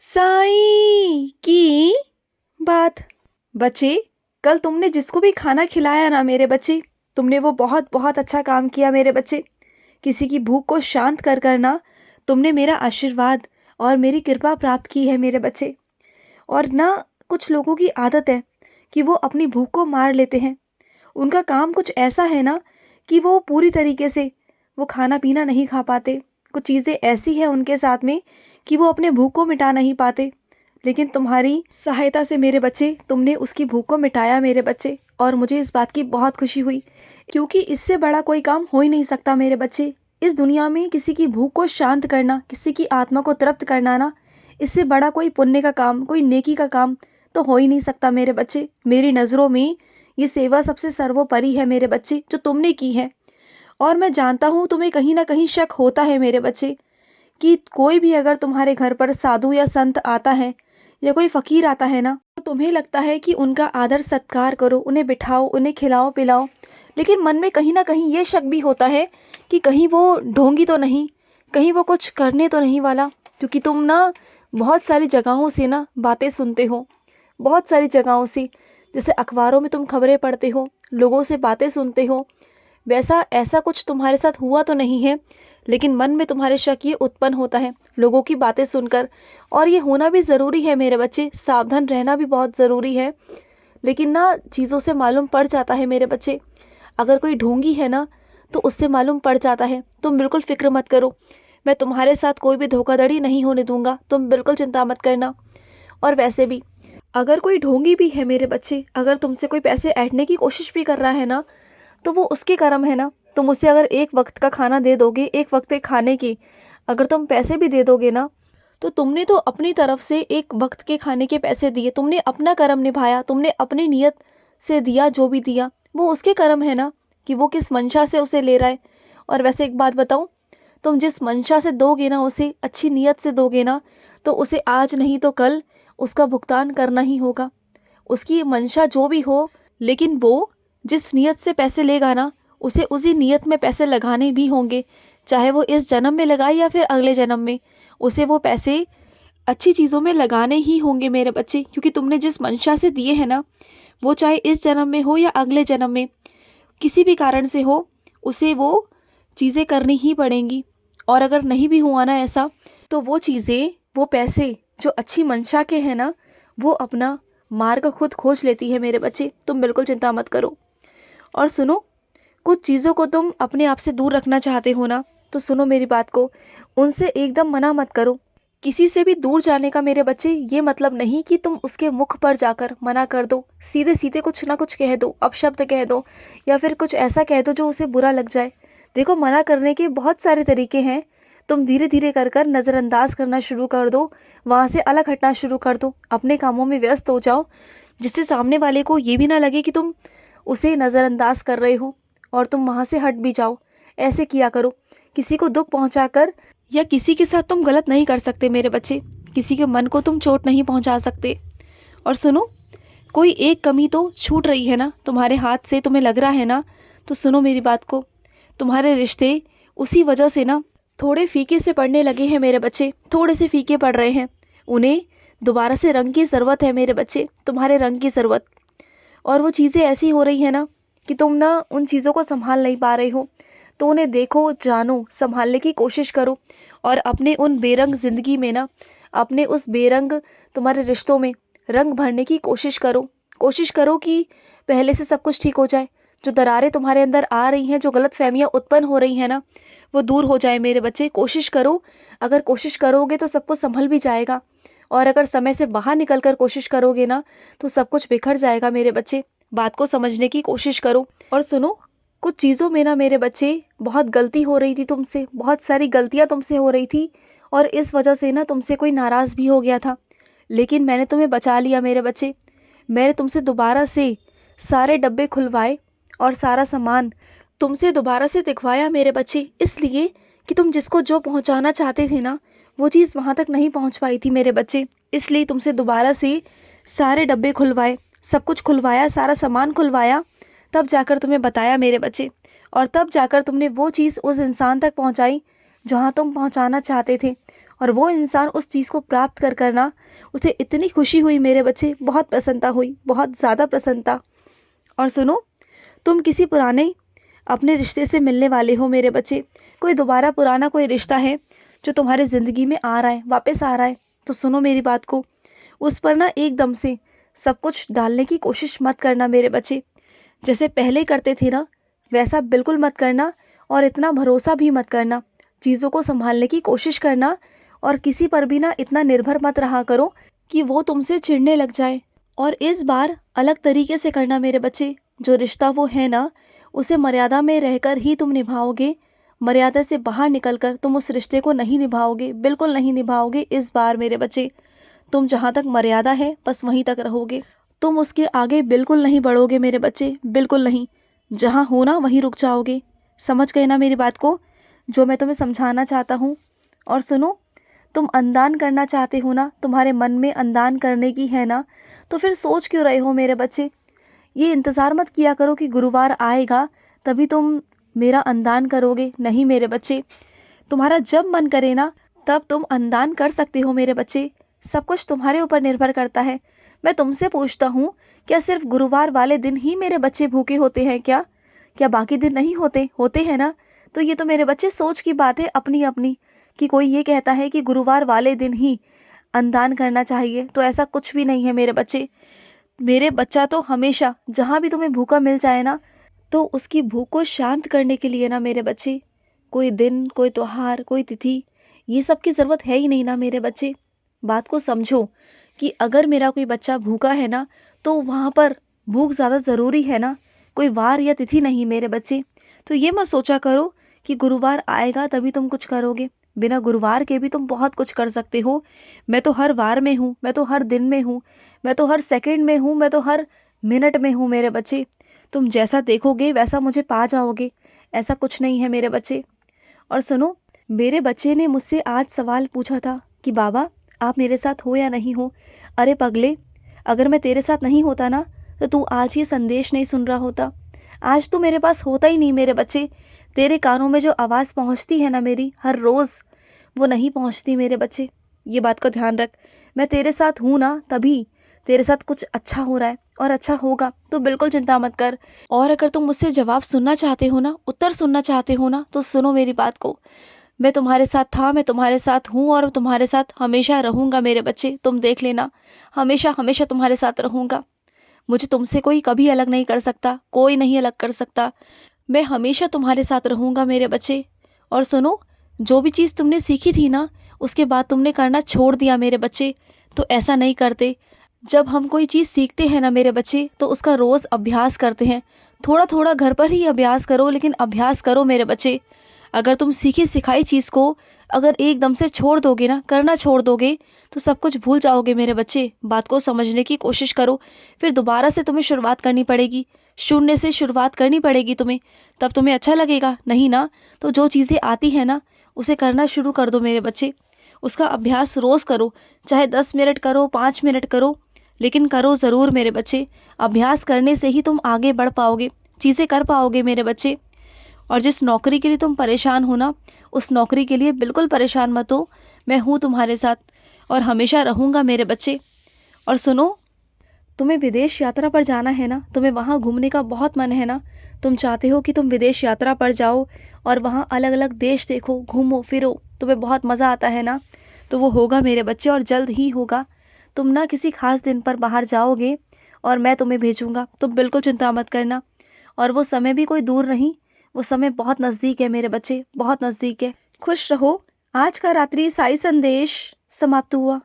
साईं की बात। बच्चे, कल तुमने जिसको भी खाना खिलाया ना मेरे बच्चे, तुमने वो बहुत बहुत अच्छा काम किया मेरे बच्चे। किसी की भूख को शांत कर कर ना तुमने मेरा आशीर्वाद और मेरी कृपा प्राप्त की है मेरे बच्चे। और ना कुछ लोगों की आदत है कि वो अपनी भूख को मार लेते हैं। उनका काम कुछ ऐसा है ना कि वो पूरी तरीके से वो खाना पीना नहीं खा पाते। कुछ चीज़ें ऐसी हैं उनके साथ में कि वो अपने भूख को मिटा नहीं पाते। लेकिन तुम्हारी सहायता से मेरे बच्चे, तुमने उसकी भूख को मिटाया मेरे बच्चे, और मुझे इस बात की बहुत खुशी हुई, क्योंकि इससे बड़ा कोई काम हो ही नहीं सकता मेरे बच्चे। इस दुनिया में किसी की भूख को शांत करना, किसी की आत्मा को तृप्त करना ना, इससे बड़ा कोई पुण्य का काम, कोई नेकी का काम तो हो ही नहीं सकता मेरे बच्चे। मेरी नज़रों में ये सेवा सबसे सर्वोपरि है मेरे बच्चे, जो तुमने की है। और मैं जानता हूँ तुम्हें कहीं ना कहीं शक होता है मेरे बच्चे कि कोई भी अगर तुम्हारे घर पर साधु या संत आता है या कोई फकीर आता है ना, तो तुम्हें लगता है कि उनका आदर सत्कार करो, उन्हें बिठाओ, उन्हें खिलाओ पिलाओ। लेकिन मन में कहीं ना कहीं ये शक भी होता है कि कहीं वो ढोंगी तो नहीं, कहीं वो कुछ करने तो नहीं वाला। क्योंकि तुम ना बहुत सारी जगहों से ना बातें सुनते हो, बहुत सारी जगहों से, जैसे अखबारों में तुम खबरें पढ़ते हो, लोगों से बातें सुनते हो। वैसा ऐसा कुछ तुम्हारे साथ हुआ तो नहीं है, लेकिन मन में तुम्हारे शक ये उत्पन्न होता है लोगों की बातें सुनकर। और ये होना भी ज़रूरी है मेरे बच्चे, सावधान रहना भी बहुत ज़रूरी है। लेकिन ना चीज़ों से मालूम पड़ जाता है मेरे बच्चे। अगर कोई ढोंगी है ना तो उससे मालूम पड़ जाता है। तुम बिल्कुल फ़िक्र मत करो, मैं तुम्हारे साथ कोई भी धोखाधड़ी नहीं होने दूंगा, तुम बिल्कुल चिंता मत करना। और वैसे भी अगर कोई ढोंगी भी है मेरे बच्चे, अगर तुमसे कोई पैसे ऐंठने की कोशिश भी कर रहा है ना, तो वो उसके कर्म है ना। तुम उसे अगर एक वक्त का खाना दे दोगे, एक वक्त के खाने की अगर तुम पैसे भी दे दोगे ना, तो तुमने तो अपनी तरफ से एक वक्त के खाने के पैसे दिए, तुमने अपना कर्म निभाया, तुमने अपनी नियत से दिया। जो भी दिया वो उसके कर्म है ना, कि वो किस मंशा से उसे ले रहा है। और वैसे एक बात बताऊं, तुम जिस मंशा से दोगे ना, उसे अच्छी नीयत से दोगे ना, तो उसे आज नहीं तो कल उसका भुगतान करना ही होगा। उसकी मंशा जो भी हो, लेकिन वो जिस नीयत से पैसे लेगा ना, उसे उसी नीयत में पैसे लगाने भी होंगे। चाहे वो इस जन्म में लगाए या फिर अगले जन्म में, उसे वो पैसे अच्छी चीज़ों में लगाने ही होंगे मेरे बच्चे। क्योंकि तुमने जिस मंशा से दिए हैं ना, वो चाहे इस जन्म में हो या अगले जन्म में, किसी भी कारण से हो, उसे वो चीज़ें करनी ही पड़ेंगी। और अगर नहीं भी हुआ ना ऐसा, तो वो चीज़ें, वो पैसे जो अच्छी मंशा के हैं ना, वो अपना मार्ग खुद खोज लेती है मेरे बच्चे। तुम बिल्कुल चिंता मत करो। और सुनो, कुछ चीज़ों को तुम अपने आप से दूर रखना चाहते हो ना, तो सुनो मेरी बात को, उनसे एकदम मना मत करो। किसी से भी दूर जाने का मेरे बच्चे ये मतलब नहीं कि तुम उसके मुख पर जाकर मना कर दो, सीधे सीधे कुछ ना कुछ कह दो, अपशब्द कह दो, या फिर कुछ ऐसा कह दो जो उसे बुरा लग जाए। देखो, मना करने के बहुत सारे तरीके हैं। तुम धीरे धीरे कर कर नज़रअंदाज करना शुरू कर दो, वहाँ से अलग हटना शुरू कर दो, अपने कामों में व्यस्त हो जाओ, जिससे सामने वाले को ये भी ना लगे कि तुम उसे नज़रअंदाज कर रहे हो और तुम वहाँ से हट भी जाओ। ऐसे किया करो। किसी को दुख पहुँचाकर या किसी के साथ तुम गलत नहीं कर सकते मेरे बच्चे, किसी के मन को तुम चोट नहीं पहुँचा सकते। और सुनो, कोई एक कमी तो छूट रही है ना तुम्हारे हाथ से, तुम्हें लग रहा है ना, तो सुनो मेरी बात को। तुम्हारे रिश्ते उसी वजह से ना थोड़े फीके से पड़ने लगे हैं मेरे बच्चे, थोड़े से फीके पड़ रहे हैं। उन्हें दोबारा से रंग की ज़रूरत है मेरे बच्चे, तुम्हारे रंग की ज़रूरत। और वो चीज़ें ऐसी हो रही है ना कि तुम ना उन चीज़ों को संभाल नहीं पा रहे हो। तो उन्हें देखो, जानो, संभालने की कोशिश करो। और अपने उन बेरंग ज़िंदगी में ना, अपने उस बेरंग तुम्हारे रिश्तों में रंग भरने की कोशिश करो। कोशिश करो कि पहले से सब कुछ ठीक हो जाए। जो दरारें तुम्हारे अंदर आ रही हैं, जो गलत फहमियाँ उत्पन्न हो रही हैं ना, वो दूर हो जाए मेरे बच्चे। कोशिश करो, अगर कोशिश करोगे तो सब कुछ संभल भी जाएगा। और अगर समय से बाहर निकल कर कोशिश करोगे ना, तो सब कुछ बिखर जाएगा मेरे बच्चे। बात को समझने की कोशिश करो। और सुनो, कुछ चीज़ों में ना मेरे बच्चे बहुत गलती हो रही थी तुमसे, बहुत सारी गलतियाँ तुमसे हो रही थी, और इस वजह से ना तुमसे कोई नाराज़ भी हो गया था। लेकिन मैंने तुम्हें बचा लिया मेरे बच्चे। मैंने तुमसे दोबारा से सारे डब्बे खुलवाए और सारा सामान तुमसे दोबारा से दिखवाया मेरे बच्चे, इसलिए कि तुम जिसको जो पहुंचाना चाहते थे ना, वो चीज़ वहाँ तक नहीं पहुँच पाई थी मेरे बच्चे। इसलिए तुमसे दोबारा से सारे डब्बे खुलवाए, सब कुछ खुलवाया, सारा सामान खुलवाया, तब जाकर तुम्हें बताया मेरे बच्चे। और तब जाकर तुमने वो चीज़ उस इंसान तक पहुँचाई जहाँ तुम पहुँचाना चाहते थे। और वो इंसान उस चीज़ को प्राप्त कर करना उसे इतनी खुशी हुई मेरे बच्चे, बहुत प्रसन्नता हुई, बहुत ज़्यादा प्रसन्नता। और सुनो, तुम किसी पुराने अपने रिश्ते से मिलने वाले हो मेरे बच्चे। कोई दोबारा पुराना कोई रिश्ता है जो तुम्हारे ज़िंदगी में आ रहा है, वापस आ रहा है। तो सुनो मेरी बात को, उस पर ना एकदम से सब कुछ डालने की कोशिश मत करना मेरे बच्चे। जैसे पहले करते थे ना, वैसा बिल्कुल मत करना, और इतना भरोसा भी मत करना। चीज़ों को संभालने की कोशिश करना, और किसी पर भी ना इतना निर्भर मत रहा करो कि वो तुमसे चिढ़ने लग जाए। और इस बार अलग तरीके से करना मेरे बच्चे। जो रिश्ता वो है ना, उसे मर्यादा में रहकर ही तुम निभाओगे। मर्यादा से बाहर निकलकर तुम उस रिश्ते को नहीं निभाओगे, बिल्कुल नहीं निभाओगे इस बार मेरे बच्चे। तुम जहाँ तक मर्यादा है बस वहीं तक रहोगे, तुम उसके आगे बिल्कुल नहीं बढ़ोगे मेरे बच्चे, बिल्कुल नहीं। जहाँ हो ना वहीं रुक जाओगे। समझ गए ना मेरी बात को, जो मैं तुम्हें समझाना चाहता हूँ। और सुनो, तुम अंदान करना चाहते हो ना, तुम्हारे मन में अंदान करने की है ना, तो फिर सोच क्यों रहे हो मेरे बच्चे। ये इंतज़ार मत किया करो कि गुरुवार आएगा तभी तुम मेरा अंदान करोगे। नहीं मेरे बच्चे, तुम्हारा जब मन करे ना तब तुम अंदान कर सकते हो मेरे बच्चे। सब कुछ तुम्हारे ऊपर निर्भर करता है। मैं तुमसे पूछता हूँ, क्या सिर्फ गुरुवार वाले दिन ही मेरे बच्चे भूखे होते हैं क्या? क्या बाकी दिन नहीं होते? होते हैं ना। तो ये तो मेरे बच्चे सोच की बात है अपनी अपनी, कि कोई ये कहता है कि गुरुवार वाले दिन ही अंदान करना चाहिए, तो ऐसा कुछ भी नहीं है मेरे बच्चे। मेरे बच्चा तो हमेशा जहाँ भी तुम्हें भूखा मिल जाए ना, तो उसकी भूख को शांत करने के लिए ना मेरे बच्चे, कोई दिन, कोई त्योहार, कोई तिथि, ये सब की ज़रूरत है ही नहीं ना मेरे बच्चे। बात को समझो कि अगर मेरा कोई बच्चा भूखा है ना, तो वहाँ पर भूख ज़्यादा ज़रूरी है ना, कोई वार या तिथि नहीं मेरे बच्चे। तो ये मत सोचा करो कि गुरुवार आएगा तभी तुम कुछ करोगे। बिना गुरुवार के भी तुम बहुत कुछ कर सकते हो। मैं तो हर वार में हूँ, मैं तो हर दिन में हूँ, मैं तो हर सेकंड में हूँ, मैं तो हर मिनट में हूँ मेरे बच्चे। तुम जैसा देखोगे वैसा मुझे पा जाओगे, ऐसा कुछ नहीं है मेरे बच्चे। और सुनो, मेरे बच्चे ने मुझसे आज सवाल पूछा था कि बाबा आप मेरे साथ हो या नहीं हो। अरे पगले, अगर मैं तेरे साथ नहीं होता ना, तो तू आज ये संदेश नहीं सुन रहा होता। आज तू मेरे पास होता ही नहीं मेरे बच्चे। तेरे कानों में जो आवाज़ पहुंचती है ना मेरी हर रोज़, वो नहीं पहुंचती मेरे बच्चे। ये बात का ध्यान रख। मैं तेरे साथ हूँ ना, तभी तेरे साथ कुछ अच्छा हो रहा है और अच्छा होगा, तो बिल्कुल चिंता मत कर। और अगर तुम मुझसे जवाब सुनना चाहते हो ना, उत्तर सुनना चाहते हो ना, तो सुनो मेरी बात को। मैं तुम्हारे साथ था, मैं तुम्हारे साथ हूँ और तुम्हारे साथ हमेशा रहूँगा मेरे बच्चे। तुम देख लेना, हमेशा हमेशा तुम्हारे साथ रहूँगा। मुझे तुमसे कोई कभी अलग नहीं कर सकता, कोई नहीं अलग कर सकता। मैं हमेशा तुम्हारे साथ रहूँगा मेरे बच्चे। और सुनो, जो भी चीज़ तुमने सीखी थी ना, उसके बाद तुमने करना छोड़ दिया मेरे बच्चे, तो ऐसा नहीं करते। जब हम कोई चीज़ सीखते हैं ना मेरे बच्चे, तो उसका रोज़ अभ्यास करते हैं। थोड़ा थोड़ा घर पर ही अभ्यास करो, लेकिन अभ्यास करो मेरे बच्चे। अगर तुम सीखी सिखाई चीज़ को अगर एकदम से छोड़ दोगे ना, करना छोड़ दोगे, तो सब कुछ भूल जाओगे मेरे बच्चे। बात को समझने की कोशिश करो, फिर दोबारा से तुम्हें शुरुआत करनी पड़ेगी, शून्य से शुरुआत करनी पड़ेगी तुम्हें, तब तुम्हें अच्छा लगेगा। नहीं ना, तो जो चीज़ें आती हैं ना, उसे करना शुरू कर दो मेरे बच्चे। उसका अभ्यास रोज़ करो, चाहे 10 मिनट करो, 5 मिनट करो, लेकिन करो ज़रूर मेरे बच्चे। अभ्यास करने से ही तुम आगे बढ़ पाओगे, चीज़ें कर पाओगे मेरे बच्चे। और जिस नौकरी के लिए तुम परेशान हो ना, उस नौकरी के लिए बिल्कुल परेशान मत हो। मैं हूँ तुम्हारे साथ और हमेशा रहूँगा मेरे बच्चे। और सुनो, तुम्हें विदेश यात्रा पर जाना है ना, तुम्हें वहाँ घूमने का बहुत मन है ना, तुम चाहते हो कि तुम विदेश यात्रा पर जाओ और वहाँ अलग अलग देश देखो, घूमो फिरो, तुम्हें बहुत मज़ा आता है ना, तो वो होगा मेरे बच्चे और जल्द ही होगा। तुम ना किसी खास दिन पर बाहर जाओगे और मैं तुम्हें भेजूँगा, तुम बिल्कुल चिंता मत करना। और वो समय भी कोई दूर नहीं, वो समय बहुत नज़दीक है मेरे बच्चे, बहुत नज़दीक है। खुश रहो। आज का रात्रि साई संदेश समाप्त हुआ।